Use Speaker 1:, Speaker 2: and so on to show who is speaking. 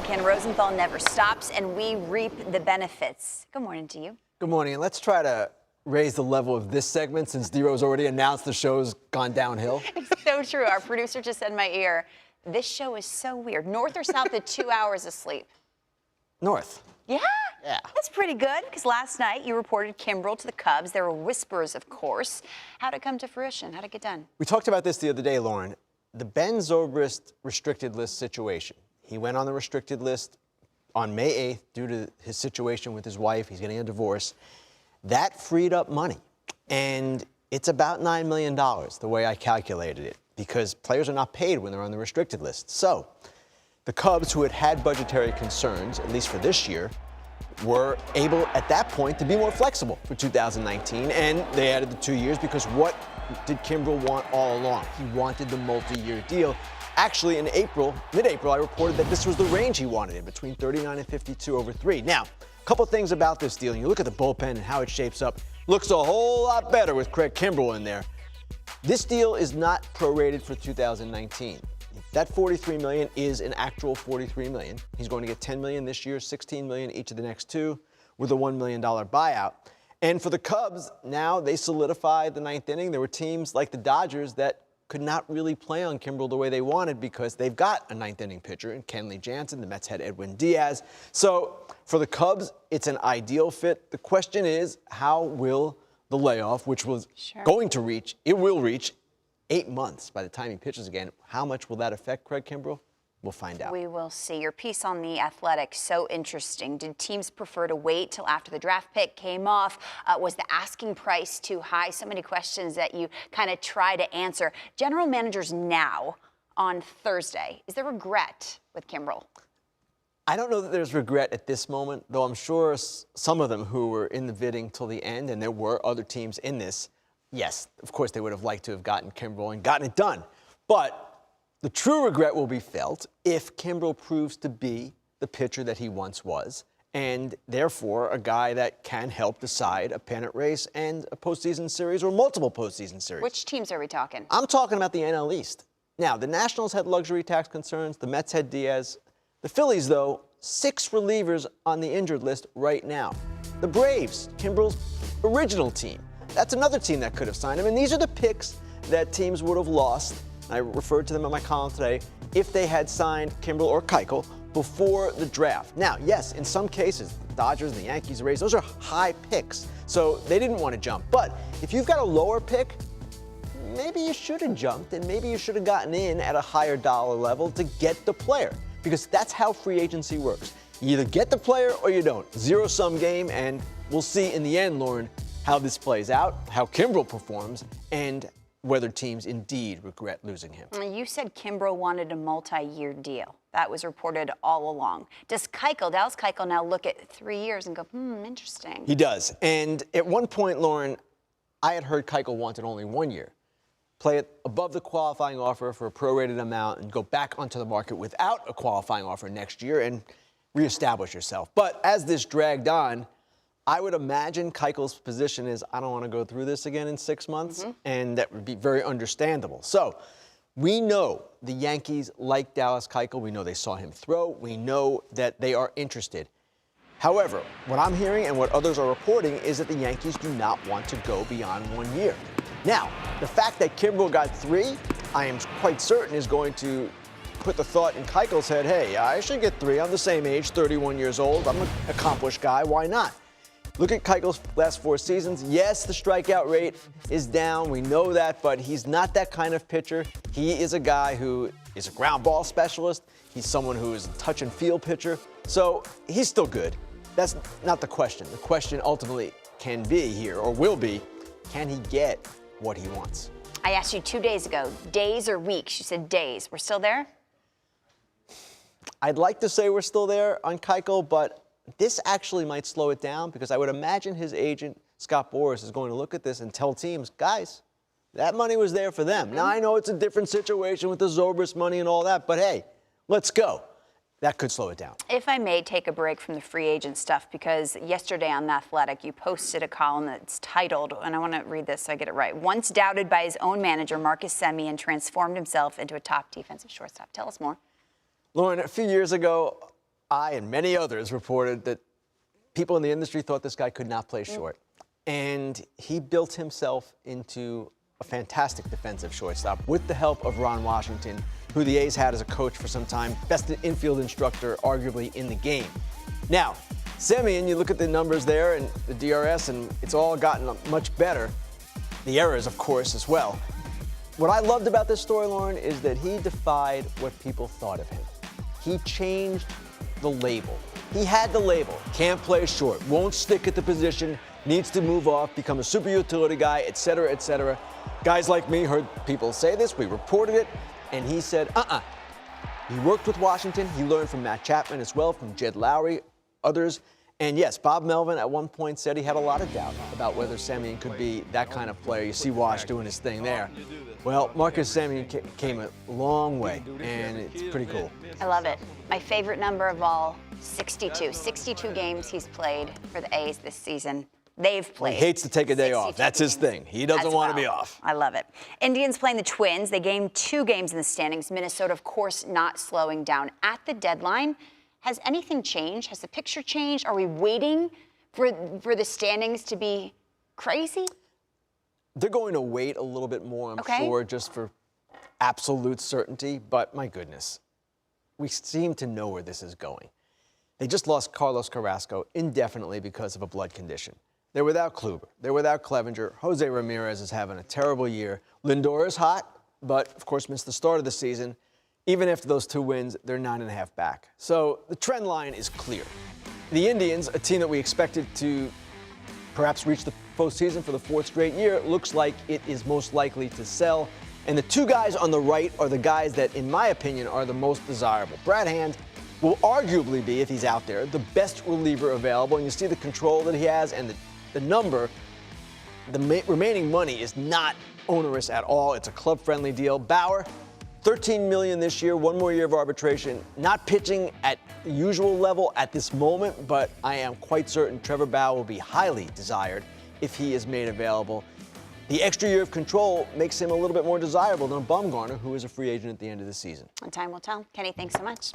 Speaker 1: Ken Rosenthal never stops, and we reap the benefits. Good morning to you.
Speaker 2: Good morning. And let's try to raise the level of this segment since D-Rose already announced the show's gone downhill.
Speaker 1: It's so true. Our producer just said in my ear, this show is so weird. North or south of 2 hours of sleep?
Speaker 2: North.
Speaker 1: Yeah?
Speaker 2: Yeah.
Speaker 1: That's pretty good, because last night you reported Kimbrel to the Cubs. There were whispers, of course. How'd it come to fruition? How'd it get done?
Speaker 2: We talked about this the other day, Lauren. The Ben Zobrist restricted list situation. He went on the restricted list on May 8th due to his situation with his wife. He's getting a divorce. That freed up money. And it's about $9 million, the way I calculated it, because players are not paid when they're on the restricted list. So the Cubs, who had budgetary concerns, at least for this year, were able at that point to be more flexible for 2019, and they added the 2 years because what did Kimbrel want all along? He wanted the multi-year deal. Actually, in April, mid-April, I reported that this was the range he wanted in, between 39 and 52 over 3. Now, a couple things about this deal. You look at the bullpen and how it shapes up. Looks a whole lot better with Craig Kimbrel in there. This deal is not prorated for 2019. That $43 million is an actual $43 million. He's going to get $10 million this year, $16 million each of the next two, with a $1 million buyout. And for the Cubs, now they solidified the ninth inning. There were teams like the Dodgers that could not really play on Kimbrel the way they wanted because they've got a ninth inning pitcher in Kenley Jansen. The Mets had Edwin Diaz. So for the Cubs, it's an ideal fit. The question is, how will the layoff, which was going to reach, it will reach 8 months by the time he pitches again. How much will that affect Craig Kimbrel? We'll find out.
Speaker 1: We will see. Your piece on The Athletic, so interesting. Did teams prefer to wait till after the draft pick came off? Was the asking price too high? So many questions that you kind of try to answer. General managers now on Thursday. Is there regret with Kimbrel?
Speaker 2: I don't know that there's regret at this moment, though I'm sure some of them who were in the bidding till the end, and there were other teams in this, yes, of course they would have liked to have gotten Kimbrel and gotten it done. But the true regret will be felt if Kimbrel proves to be the pitcher that he once was, and therefore a guy that can help decide a pennant race and a postseason series or multiple postseason series.
Speaker 1: Which teams are we talking?
Speaker 2: I'm talking about the NL East. Now, the Nationals had luxury tax concerns. The Mets had Diaz. The Phillies, though, 6 relievers on the injured list right now. The Braves, Kimbrel's original team. That's another team that could have signed him. And these are the picks that teams would have lost. I referred to them in my column today, if they had signed Kimbrel or Keuchel before the draft. Now, yes, in some cases, the Dodgers, the Yankees, the Rays, those are high picks, so they didn't want to jump. But if you've got a lower pick, maybe you should have jumped, and maybe you should have gotten in at a higher dollar level to get the player, because that's how free agency works. You either get the player or you don't. Zero-sum game, and we'll see in the end, Lauren, how this plays out, how Kimbrel performs, and whether teams indeed regret losing him.
Speaker 1: You said Kimbrel wanted a multi-year deal. That was reported all along. Does Dallas Keuchel now look at 3 years and go, interesting?
Speaker 2: He does. And at one point, Lauren, I had heard Keuchel wanted only 1 year. Play it above the qualifying offer for a prorated amount and go back onto the market without a qualifying offer next year and reestablish yourself. But as this dragged on, I would imagine Keuchel's position is, I don't want to go through this again in 6 months, and that would be very understandable. So we know the Yankees like Dallas Keuchel. We know they saw him throw. We know that they are interested. However, what I'm hearing and what others are reporting is that the Yankees do not want to go beyond 1 year. Now, the fact that Kimbrel got 3, I am quite certain is going to put the thought in Keuchel's head, hey, I should get 3. I'm the same age, 31 years old. I'm an accomplished guy. Why not? Look at Keuchel's last 4 seasons. Yes, the strikeout rate is down. We know that, but he's not that kind of pitcher. He is a guy who is a ground ball specialist. He's someone who is a touch and feel pitcher. So he's still good. That's not the question. The question ultimately can be here, or will be, can he get what he wants?
Speaker 1: I asked you 2 days ago, days or weeks? You said days. We're still there?
Speaker 2: I'd like to say we're still there on Keuchel, but this actually might slow it down because I would imagine his agent, Scott Boras, is going to look at this and tell teams, guys, that money was there for them. Now, I know it's a different situation with the Zobrist money and all that, but hey, let's go. That could slow it down.
Speaker 1: If I may take a break from the free agent stuff, because yesterday on The Athletic, you posted a column that's titled, and I want to read this so I get it right, once doubted by his own manager, Marcus Semien, transformed himself into a top defensive shortstop. Tell us more.
Speaker 2: Lauren, a few years ago, I and many others reported that people in the industry thought this guy could not play short. And he built himself into a fantastic defensive shortstop with the help of Ron Washington, who the A's had as a coach for some time, best infield instructor arguably in the game. Now, Semien, you look at the numbers there and the DRS, and it's all gotten much better. The errors, of course, as well. What I loved about this story, Lauren, is that he defied what people thought of him. He changed the label. He had the label. Can't play short, won't stick at the position, needs to move off, become a super utility guy, et cetera, et cetera. Guys like me heard people say this, we reported it, and he said, He worked with Washington. He learned from Matt Chapman as well, from Jed Lowry, others. And yes, Bob Melvin at one point said he had a lot of doubt about whether Semien could be that kind of player. You see Wash doing his thing there. Well, Marcus Semien came a long way, and it's pretty cool.
Speaker 1: I love it. My favorite number of all, 62. 62 games he's played for the A's this season. They've played.
Speaker 2: He hates to take a day off. That's his thing. He doesn't want to be off.
Speaker 1: I love it. Indians playing the Twins. They gained 2 games in the standings. Minnesota, of course, not slowing down at the deadline. Has anything changed? Has the picture changed? Are we waiting for the standings to be crazy?
Speaker 2: They're going to wait a little bit more, I'm sure, just for absolute certainty. But my goodness, we seem to know where this is going. They just lost Carlos Carrasco indefinitely because of a blood condition. They're without Kluber. They're without Clevenger. Jose Ramirez is having a terrible year. Lindor is hot, but of course missed the start of the season. Even after those 2 wins, they're 9.5 back. So the trend line is clear. The Indians, a team that we expected to perhaps reach the postseason for the 4th straight year, looks like it is most likely to sell. And the 2 guys on the right are the guys that, in my opinion, are the most desirable. Brad Hand will arguably be, if he's out there, the best reliever available. And you see the control that he has and the number. The remaining money is not onerous at all. It's a club-friendly deal. Bauer, $13 million this year, 1 more year of arbitration. Not pitching at the usual level at this moment, but I am quite certain Trevor Bauer will be highly desired if he is made available. The extra year of control makes him a little bit more desirable than a Bumgarner, who is a free agent at the end of the season.
Speaker 1: And time will tell. Kenny, thanks so much.